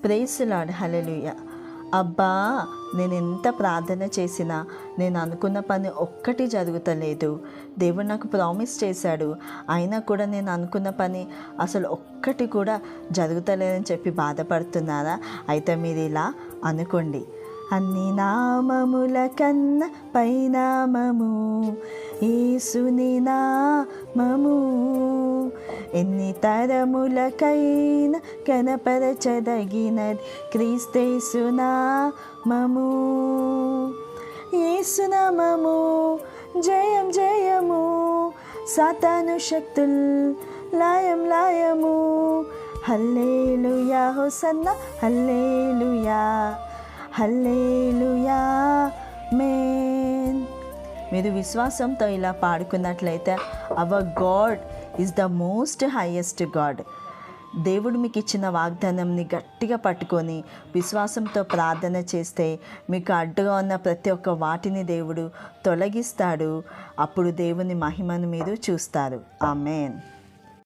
Praise lord. హల్లెలూయా. అబ్బా, నేను ఎంత ప్రార్థన చేసినా నేను అనుకున్న పని ఒక్కటి జరుగుతలేదు. దేవుడు నాకు ప్రామిస్ చేశాడు, అయినా కూడా నేను అనుకున్న పని అసలు ఒక్కటి కూడా జరుగుతలేదని చెప్పి బాధపడుతున్నారా? అయితే మీరు ఇలా అనుకోండి, అన్ని నామముల కన్నా పైనామము యేసుని నామము, ఎన్ని తరములకైనా కనపరచదగినది క్రీస్తేసు నామము. యేసు నామము జయం జయము, సాతాను శక్తుల్ లయం లయము. Hallelujah hosanna hallelujah hallelujah amen. మీరు విశ్వాసంతో ఇలా పాడుకున్నట్లయితే our God is the most highest God. దేవుడు మీకు ఇచ్చిన వాగ్దానంని గట్టిగా పట్టుకొని విశ్వాసంతో ప్రార్థన చేస్తే మీకు అడ్డుగా ఉన్న ప్రతి ఒక్క వాటిని దేవుడు తొలగిస్తాడు. అప్పుడు దేవుని మహిమను మీరు చూస్తారు. ఆమేన్.